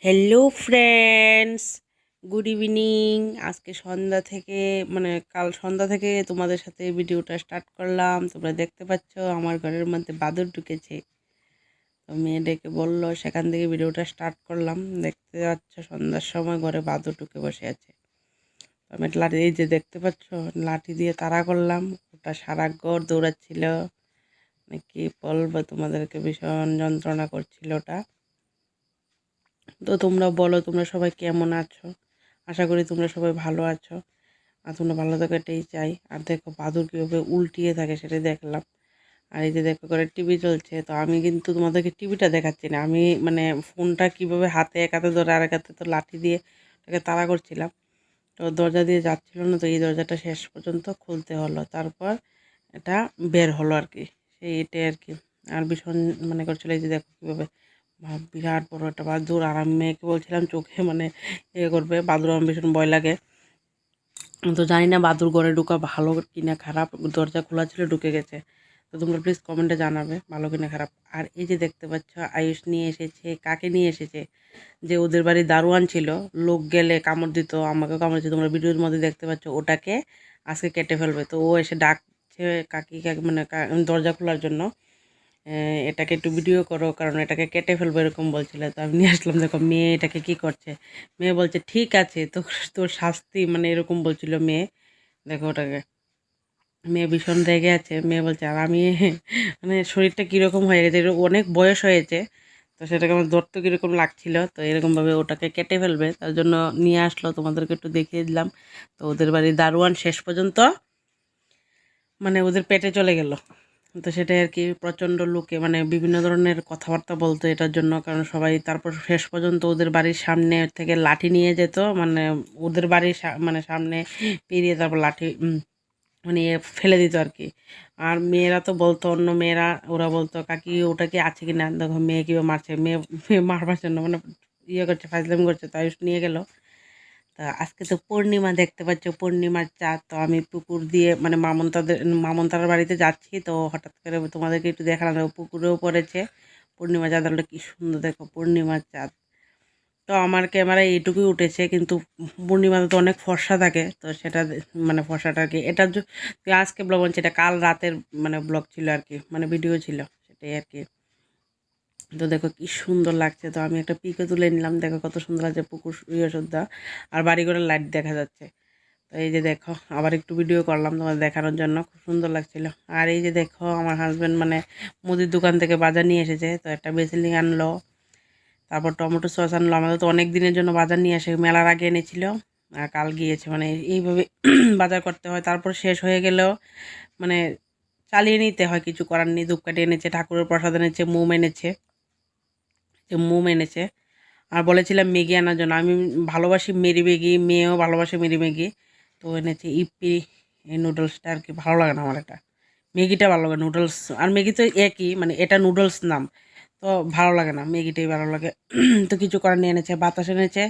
Hello friends, good evening. আজকে সন্ধ্যা থেকে কাল সন্ধ্যা থেকে তোমাদের সাথে ভিডিওটা স্টার্ট করলাম। তোমরা দেখতে পাচ্ছ আমার ঘরের মধ্যে বাদুড় ঢুকেছে, তো মেয়ে ডেকে বললো, সেখান থেকে ভিডিওটা স্টার্ট করলাম। দেখতে পাচ্ছ সন্ধ্যার সময় ঘরে বাদুড় ঢুকে বসে আছে। তো আমি লাঠি, এই যে দেখতে পাচ্ছ, লাঠি দিয়ে তাড়া করলাম। ওটা সারা ঘর দৌড়াচ্ছিল, কি বলবো তোমাদেরকে, ভীষণ যন্ত্রণা করছিল ওটা। তো তোমরা বলো, তোমরা সবাই কেমন আছো? আশা করি তোমরা সবাই ভালো আছো, আর তোমরা ভালো থাকো এটাই চাই। আর দেখো বাদুর কীভাবে উল্টিয়ে থাকে সেটাই দেখলাম। আর এই যে দেখো করে টিভি চলছে, তো আমি কিন্তু তোমাদেরকে টিভিটা দেখাচ্ছি না, আমি ফোনটা কীভাবে হাতে এক হাতে ধরে আর এক হাতে তো লাঠি দিয়ে ওটাকে তাড়া করছিলাম। তো দরজা দিয়ে যাচ্ছিল না, তো এই দরজাটা শেষ পর্যন্ত খুলতে হলো, তারপর এটা বের হলো আর কি, সেই এটাই আর কি। আর ভীষণ করছিল, এই যে দেখো কীভাবে বিরাট বড় একটা বাদুড়। আর আমি মেয়েকে বলছিলাম চোখে করবে, বাদুড় আমার ভীষণ ভয় লাগে। তো জানি না বাদুড় ঘরে ঢোকা ভালো কিনা খারাপ, দরজা খোলা ছিল ঢুকে গেছে। তো তোমরা প্লিজ কমেন্টে জানাবে ভালো কিনা খারাপ। আর এই যে দেখতে পাচ্ছ আয়ুষ নিয়ে এসেছে, কাকে নিয়ে এসেছে, যে ওদের বাড়ি দারোয়ান ছিল, লোক গেলে কামড় দিত, আমাকেও কামড় দিত, তোমরা ভিডিওর মধ্যে দেখতে পাচ্ছ। ওটাকে আজকে কেটে ফেলবে, তো ও এসে ডাকছে কাকি কাকি দরজা খোলার জন্য, এটাকে একটু ভিডিও করো কারণ এটাকে কেটে ফেলবো এরকম বলছিল। তো আমি নিয়ে আসলাম, দেখো মেয়ে এটাকে কি করছে। মেয়ে বলছে ঠিক আছে, তো তোর শাস্তি, এরকম বলছিল মেয়ে। দেখো ওটাকে, মেয়ে ভীষণ রেগে আছে। মেয়ে বলছে, আর আমি শরীরটা কীরকম হয়ে গেছে, অনেক বয়স হয়েছে, তো সেটাকে আমার ধরতে কীরকম লাগছিল। তো এরকমভাবে ওটাকে কেটে ফেলবে, তার জন্য নিয়ে আসলো, তোমাদেরকে একটু দেখিয়ে দিলাম। তো ওদের বাড়ির দারোয়ান শেষ পর্যন্ত ওদের পেটে চলে গেল। তো সেটাই আর কি, প্রচণ্ড লোকে বিভিন্ন ধরনের কথাবার্তা বলতো এটার জন্য, কারণ সবাই তারপর শেষ পর্যন্ত ওদের বাড়ির সামনে থেকে লাঠি নিয়ে যেত, ওদের বাড়ির সামনে পেরিয়ে তারপর লাঠি ফেলে দিত আর কি। আর মেয়েরা তো বলতো, অন্য মেয়েরা ওরা বলতো কাকি ওটা কি আছে কি না, দেখো মেয়ে কীভাবে মারছে, মেয়ে মেয়ে মারবার জন্য করছে, ফাজলামি করছে, তাই নিয়ে গেল। তা আজকে তো পূর্ণিমা, দেখতে পাচ্ছ পূর্ণিমার চাঁদ। তো আমি পুকুর দিয়ে মামন্তার বাড়িতে যাচ্ছি, তো হঠাৎ করে তোমাদেরকে একটু দেখালাম, দেখো পুকুরেও পড়েছে পূর্ণিমা চাঁদ। ওটা কি সুন্দর, দেখো পূর্ণিমার চাঁদ। তো আমার ক্যামেরায় এইটুকুই উঠেছে, কিন্তু পূর্ণিমাতে তো অনেক ফর্সা থাকে, তো সেটা ফর্সাটা আর কি। এটা আজকে ব্লগ বলছে, এটা কাল রাতের ব্লগ ছিল আর কি, ভিডিও ছিল, সেটাই আর কি। তো দেখো কি সুন্দর লাগছে, তো আমি একটা পিকও তুলে নিলাম, দেখো কত সুন্দর লাগছে পুকুর সুদ্ধা, আর বাড়িঘরের লাইট দেখা যাচ্ছে। তো এই যে দেখো আবার একটু ভিডিও করলাম তোমাদের দেখানোর জন্য, খুব সুন্দর লাগছিল। আর এই যে দেখো আমার হাজব্যান্ড মুদির দোকান থেকে বাজার নিয়ে এসেছে, তো একটা বেসিলিং আনলো, তারপর টমেটো সস আনলো। আমাদের তো অনেক দিনের জন্য বাজার নিয়ে আসে, মেলার আগে এনেছিল, আর কাল গিয়েছে, এইভাবে বাজার করতে হয়। তারপর শেষ হয়ে গেলেও মানে চালিয়ে নিতে হয়, কিছু করার নেই। ধূপকাঠি এনেছে, ঠাকুরের প্রসাদ এনেছে, মোম এনেছে। আর বলেছিলাম ম্যাগি আনার জন্য, আমি ভালোবাসি মেরি ম্যাগি, মেয়েও ভালোবাসে মেরি ম্যাগি, তো এনেছে ইপি। এই নুডলসটা আর কি ভালো লাগে না আমার, এটা ম্যাগিটা ভালো লাগে, নুডলস আর ম্যাগি তো একই, এটা নুডলস নাম, তো ভালো লাগে না, ম্যাগিটাই ভালো লাগে। তো কিছু করার নিয়ে এনেছে, বাতাস এনেছে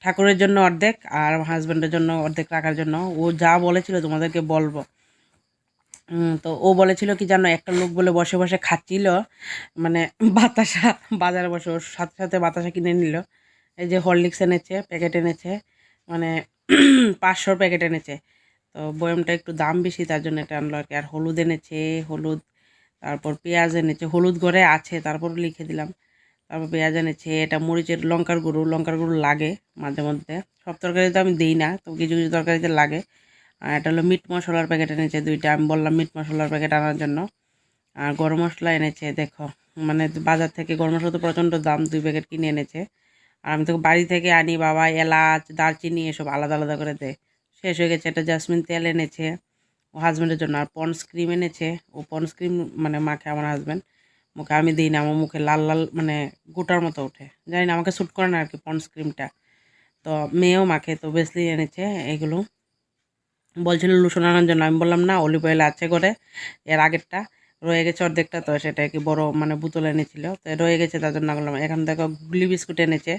ঠাকুরের জন্য অর্ধেক, আর হাজব্যান্ডের জন্য অর্ধেক রাখার জন্য। ও যা বলেছিল তোমাদেরকে বলবো। তো ও বলেছিল কি জানো, একটা লোক বলে বসে বসে খাচ্ছিল, মানে বাতাসা, বাজারে বসে ওর সাথে সাথে বাতাসা কিনে নিল। এই যে হরলিক্স এনেছে, প্যাকেট এনেছে, মানে 500 প্যাকেট এনেছে। তো বয়ামটা একটু দাম বেশি, তার জন্য এটা আনলো আর কি। আর হলুদ এনেছে, হলুদ, তারপর পেঁয়াজ এনেছে, হলুদ ঘরে আছে তারপর লিখে দিলাম। তারপর পেঁয়াজ এনেছে, এটা মরিচের লঙ্কার গুঁড়ো লাগে মাঝে মধ্যে, সব তরকারিতে আমি দিই না, তো কিছু কিছু তরকারিতে লাগে। আর এটা হলো মিট মশলার প্যাকেট এনেছে 2টা, আমি বললাম মিট মশলার প্যাকেট আনার জন্য। আর গরম মশলা এনেছে, দেখো বাজার থেকে গরম মশলা তো প্রচণ্ড দাম, 2 প্যাকেট কিনে এনেছে। আর আমি তো বাড়ি থেকে আনি, বাবা এলাচ দারচিনি এসব আলাদা আলাদা করে দেয়, শেষ হয়ে গেছে। একটা জাসমিন তেল এনেছে ও হাজব্যান্ডের জন্য, আর পন্ডস ক্রিম এনেছে, ও পন্ডস ক্রিম মাখে আমার হাজব্যান্ড মুখে, আমি দিই না, আমার মুখে লাল লাল গোটার মতো ওঠে, জানি না, আমাকে শ্যুট করে না আর কি পন্ডস ক্রিমটা। তো মেয়েও মাখে, তো বেসলি এনেছে এগুলো। বলছিল লোশন আনার জন্য, আমি বললাম না, অলিভ অয়েল আছে করে, এর আগেরটা রয়ে গেছে অর্ধেকটা, তো সেটা কি বড় বোতল এনেছিল, তো রয়ে গেছে, তার জন্য বললাম। এখন দেখো গুলি বিস্কুট এনেছে,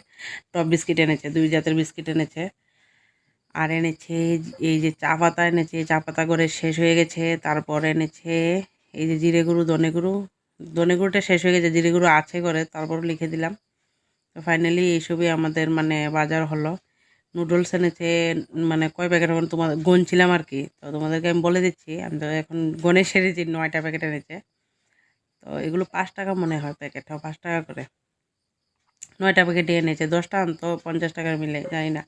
টপ বিস্কিট এনেছে, 2 জাতের বিস্কিট এনেছে। আর এনেছে এই যে চা পাতা এনেছে, চা পাতা করে শেষ হয়ে গেছে। তারপর এনেছে এই যে জিরে গুঁড়ো, ধনে গুঁড়োটা শেষ হয়ে গেছে, জিরে গুঁড়ো আছে করে, তারপর লিখে দিলাম। তো ফাইনালি এইসবই আমাদের মানে বাজার হলো। নুডলস এনেছে মানে কয় প্যাকেট এখন তোমাদের গুনছিলাম আর কি, তো তোমাদেরকে আমি বলে দিচ্ছি, আমি তো এখন গণে সেরেছি 9টা প্যাকেট এনেছে। তো এগুলো 5 টাকা মনে হয় প্যাকেটটাও 5 টাকা করে, 9টা প্যাকেটই এনেছে, 10টা আনতো 50 টাকার মিলে জানি না।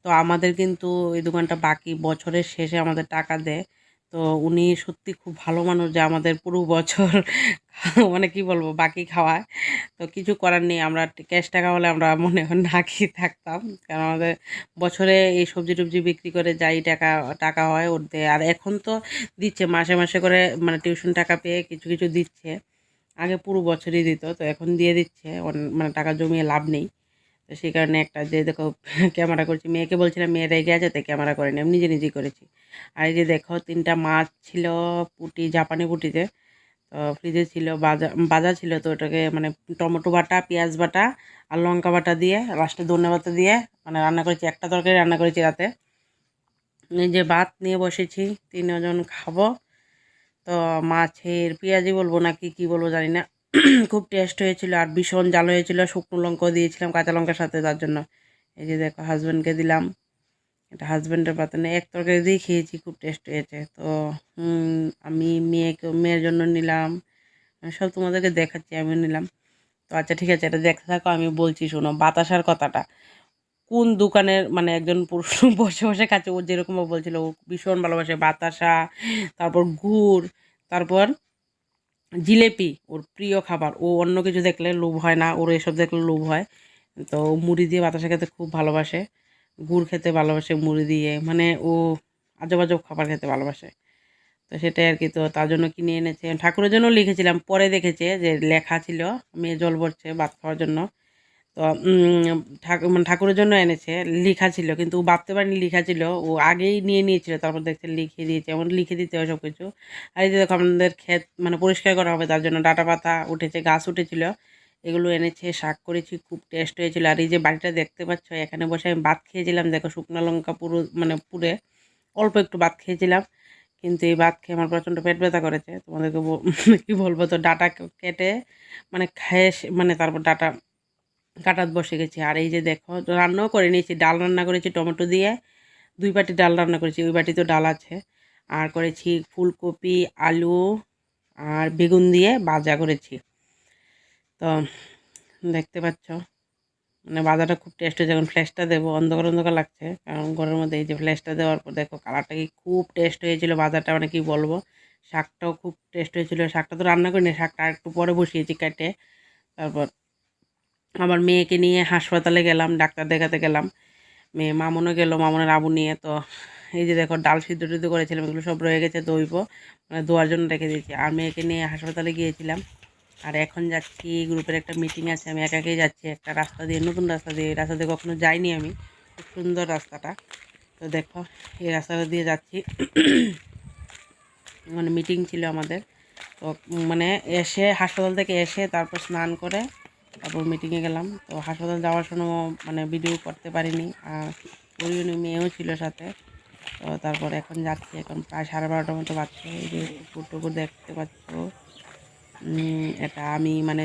তো আমাদের কিন্তু এই দোকানটা বাকি বছরের শেষে আমাদের টাকা দেয়। তো উনি সত্যি খুব ভালো মানুষ যে আমাদের পুরো বছর মানে কি বলবো বাকি খাওয়ায়। তো কিছু করার নেই, আমরা ক্যাশ টাকা হলে আমরা মনে হয় না খেয়ে থাকতাম, কারণ আমাদের বছরে এই সবজি টবজি বিক্রি করে যাই টাকা টাকা হয় ওর দেয়। আর এখন তো দিচ্ছে মাসে মাসে করে, মানে টিউশন টাকা পেয়ে কিছু কিছু দিচ্ছে। আগে পুরো বছরই দিত, তো এখন দিয়ে দিচ্ছে, মানে টাকা জমিয়ে লাভ নেই। তো সেই কারণে একটা যে দেখো ক্যামেরা করছি, মেয়েকে বলছিলাম মেয়ে রেগে আছে তো ক্যামেরা করিনি, আমি নিজে নিজেই করেছি। আর এই যে দেখো 3টা মাছ ছিল, পুঁটি জাপানি পুঁটিতে। তো ফ্রিজে ছিল, বাজা ছিল, তো ওটাকে মানে টমেটো বাটা পেঁয়াজ বাটা আর লঙ্কা বাটা দিয়ে লাস্টে ধনে পাতা দিয়ে মানে রান্না করেছি, একটা তরকারি রান্না করেছি রাতে। এই যে ভাত নিয়ে বসেছি, 3জন খাবো। তো মাছের পেঁয়াজি বলবো নাকি কি বলবো জানি না, খুব টেস্ট হয়েছিল আর ভীষণ জাল হয়েছিল, শুকনো লঙ্কাও দিয়েছিলাম কাঁচা লঙ্কার সাথে, তার জন্য। এই যে দেখো হাজব্যান্ডকে দিলাম, এটা হাজব্যান্ডের পাতে এক তরকারি দিয়ে খেয়েছি, খুব টেস্ট হয়েছে। তো আমি মেয়ের জন্য নিলাম, সব তোমাদেরকে দেখাচ্ছি, আমিও নিলাম। তো আচ্ছা ঠিক আছে, এটা দেখতে থাকো, আমি বলছি শোনো বাতাসার কথাটা। কোন দোকানের মানে একজন পুরুষ বসে বসে খাচ্ছে, ও যেরকম বলছিল ও ভীষণ ভালোবাসে বাতাসা, তারপর গুড়, তারপর জিলেপি ওর প্রিয় খাবার। ও অন্য কিছু দেখলে লোভ হয় না, ওর এসব দেখলে লোভ হয়। তো ও মুড়ি দিয়ে বাতাসা খেতে খুব ভালোবাসে, গুড় খেতে ভালোবাসে মুড়ি দিয়ে, মানে ও আজব আজব খাবার খেতে ভালোবাসে। তো সেটাই আর কি, তো তার জন্য কিনে এনেছে। ঠাকুরের জন্য লিখেছিলাম, পরে দেখেছে যে লেখা ছিল মেয়ে জল ভরছে ভাত খাওয়ার জন্য। তো মানে ঠাকুরের জন্য এনেছে, লেখা ছিল কিন্তু ও ভাবতে পারেনি লেখা ছিল, ও আগেই নিয়ে নিয়েছিল, তারপর দেখছে লিখে দিয়েছে, এমন লিখে দিতে হয় সব কিছু। আর এই যে দেখো আমাদের ক্ষেত মানে পরিষ্কার করা হবে, তার জন্য ডাঁটা পাতা উঠেছে, গাছ উঠেছিল, এগুলো এনেছে, শাক করেছি, খুব টেস্ট হয়েছিল। আর এই যে বাড়িটা দেখতে পাচ্ছ, এখানে বসে আমি ভাত খেয়েছিলাম, দেখো শুকনো লঙ্কা পুরো মানে পুড়ে অল্প একটু ভাত খেয়েছিলাম। কিন্তু এই ভাত খেয়ে আমার প্রচণ্ড পেট ব্যথা করেছে, তোমাদেরকে কি বলবো। তো ডাঁটা কেটে মানে খেয়ে মানে তারপর ডাঁটা কাটাত বসে গেছি। আর এই যে দেখো রান্নাও করে নিয়েছি, ডাল রান্না করেছি টমেটো দিয়ে, 2 বাটি ডাল রান্না করেছি, ওই বাটি তো ডাল আছে। আর করেছি ফুলকপি, আলু আর বেগুন দিয়ে ভাজা করেছি। তো দেখতে পাচ্ছ মানে ভাজাটা খুব টেস্ট হয়েছে। এখন ফ্ল্যাশটা দেবো, অন্ধকার অন্ধকার লাগছে কারণ ঘরের মধ্যে। এই যে ফ্ল্যাশটা দেওয়ার পর দেখো কালারটা কি খুব টেস্ট হয়েছিল ভাজাটা, মানে কি বলবো। শাকটাও খুব টেস্ট হয়েছিল, শাকটা তো রান্না করিনি, শাকটা একটু পরে বসিয়েছি কেটে। তারপর আমার মেয়েকে নিয়ে হাসপাতালে গেলাম, ডাক্তার দেখাতে গেলাম। মেয়ে মামুনও গেল, মামুনের আবু নিয়ে। তো এই যে দেখো ডাল সিদ্ধ টিদ্ধ করেছিলাম, এগুলো সব রয়ে গেছে, দইব মানে ধোয়ার জন্য রেখে দিয়েছি। আর মেয়েকে নিয়ে হাসপাতালে গিয়েছিলাম। আর এখন যাচ্ছি, গ্রুপের একটা মিটিং আছে, আমি একা একাই যাচ্ছি একটা রাস্তা দিয়ে, নতুন রাস্তা দিয়ে, এই রাস্তা দিয়ে কখনো যাইনি আমি, খুব সুন্দর রাস্তাটা। তো দেখো এই রাস্তাটা দিয়ে যাচ্ছি, মানে মিটিং ছিল আমাদের। তো মানে এসে হাসপাতাল থেকে এসে তারপর স্নান করে তারপর মিটিংয়ে গেলাম। তো হাসপাতাল যাওয়ার সময় মানে ভিডিও করতে পারিনি, আর করিওনি, মেয়েও ছিল সাথে। তো তারপর এখন যাচ্ছি, এখন প্রায় 12:30টার মতো বাজছে। এই যে কুকুর টুকুর দেখতে পাচ্ছ, এটা আমি মানে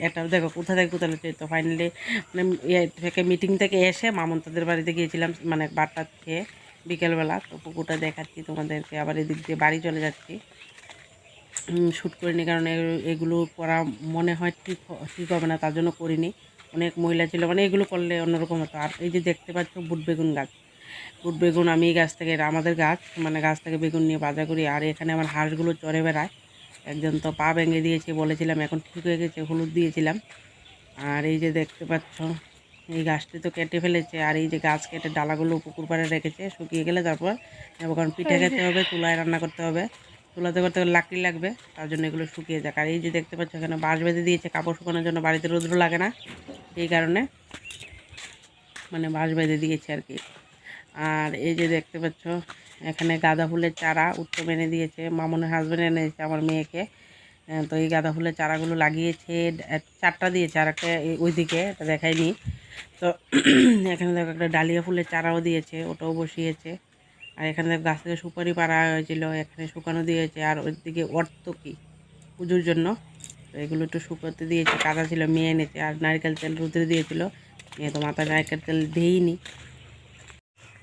এটা দেখো কোথা থেকে কোথায় হচ্ছে। তো ফাইনালি মানে ইয়ে থেকে মিটিং থেকে এসে মামুন তাদের বাড়িতে গিয়েছিলাম, মানে বারটা খেয়ে বিকেলবেলা। তো পুকুরটা দেখাচ্ছি তোমাদেরকে, আবার এদিক দিয়ে বাড়ি চলে যাচ্ছি। শ্যুট করিনি কারণ এগুলো করা মনে হয় ঠিক হবে না, তার জন্য করিনি। অনেক মহিলা ছিল, মানে এগুলো করলে অন্যরকম হতো। আর এই যে দেখতে পাচ্ছ বুট বেগুন গাছ, বুট বেগুন আমি এই গাছ থেকে, এটা আমাদের গাছ, মানে গাছ থেকে বেগুন নিয়ে বাজার করি। আর এখানে আমার হাঁসগুলো চড়ে বেড়ায়, একজন তো পা ভেঙে দিয়েছে বলেছিলাম, এখন ঠিক হয়ে গেছে, হলুদ দিয়েছিলাম। আর এই যে দেখতে পাচ্ছ এই গাছটি তো কেটে ফেলেছে, আর এই যে গাছ কেটে ডালাগুলো পুকুর পাড়ে রেখেছে, শুকিয়ে গেলে তারপর নেবো, কারণ পিঠে খেতে হবে, চুলায় রান্না করতে হবে, চুলাতে করতে গেলে লাকড়ি লাগবে, তার জন্য এগুলো শুকিয়ে যাক। আর এই যে দেখতে পাচ্ছ এখানে বাঁশ বেঁধে দিয়েছে কাপড় শুকানোর জন্য, বাড়িতে রোদ্র লাগে না এই কারণে মানে বাঁশ বেঁধে দিয়েছে আর কি। আর এই যে দেখতে পাচ্ছ এখানে গাঁদা ফুলের চারা উত্তম এনে দিয়েছে, মামুনের হাজব্যান্ড এনে দিয়েছে আমার মেয়েকে। তো এই গাঁদা ফুলের চারাগুলো লাগিয়েছে, 4টা দিয়েছে, আর একটা ওইদিকে এটা দেখায়নি। তো এখানে দেখো একটা ডালিয়া ফুলের চারাও দিয়েছে, ওটাও বসিয়েছে। আর এখানে দেখো গাছ থেকে সুপারি পাড়া হয়েছিল, এখানে শুকানো দিয়েছে। আর ওইদিকে অর্থকি পুজোর জন্য তো এগুলো একটু শুকোতে দিয়েছি, কাঁচা ছিল মেয়ে এনেছে, আর নারকেল তেল রোদে দিয়েছিল, মেয়ে তো মাথায় নারকেল তেল দিইনি।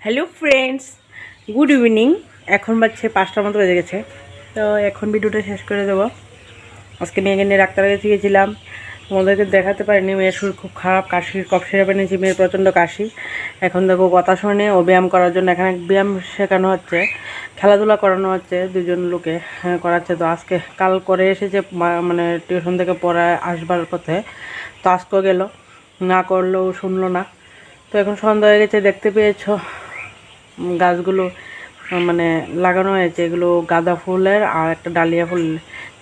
Hello friends, good evening. এখন বাজছে 5টার মতো বেজে গেছে। তো এখন ভিডিওটা শেষ করে দেবো। আজকে মেয়েকে নিয়ে ডাক্তারের কাছে গিয়েছিলাম, তোমাদেরকে দেখাতে পারিনি। মেয়ের শরীর খুব খারাপ, কাশির কফ সিরাপ এনেছি, মেয়ের প্রচণ্ড কাশি। এখন দেখো কথা শুনে ও ব্যায়াম করার জন্য এখানে ব্যায়াম শেখানো হচ্ছে, খেলাধুলা করানো হচ্ছে, দুজন লোকে করাচ্ছে। তো আজকে কাল করে এসেছে, মানে টিউশন থেকে পড়ে আসবার পথে, তো আজকেও গেল, না করলেও শুনলো না। তো এখন সন্ধ্যা হয়ে গেছে, দেখতে পেয়েছো গাছগুলো মানে লাগানো হয়েছে, এগুলো গাঁদা ফুলের আর একটা ডালিয়া ফুল,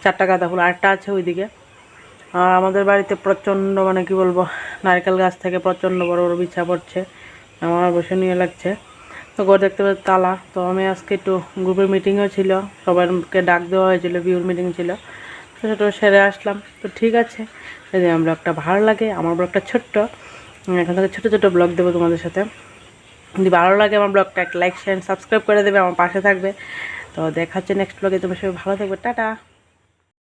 4টা গাঁদা ফুল, আরেকটা আছে ওইদিকে। আর আমাদের বাড়িতে প্রচণ্ড মানে কি বলবো, নারকেল গাছ থেকে প্রচণ্ড বড় বড় বিছা পড়ছে, আমার বসনীয় লাগছে। তো ঘর দেখতে পাচ্ছি তালা। তো আমি আজকে একটু গ্রুপের মিটিংও ছিল, সবাইকে ডাক দেওয়া হয়েছিল, বিউর মিটিং ছিল, তো সেটা সেরে আসলাম। তো ঠিক আছে, যদি আমার ব্লগটা ভালো লাগে, আমার ব্লগটা ছোট্ট, এখান থেকে ছোটো ছোটো ব্লগ দেবো তোমাদের সাথে। যদি ভালো লাগে আমার ব্লগটা একটা লাইক শেয়ার সাবস্ক্রাইব করে দেবে, আমার পাশে থাকবে। তো দেখা হচ্ছে নেক্সট ব্লগে, তোমার সবাই ভালো থাকবে, টাটা।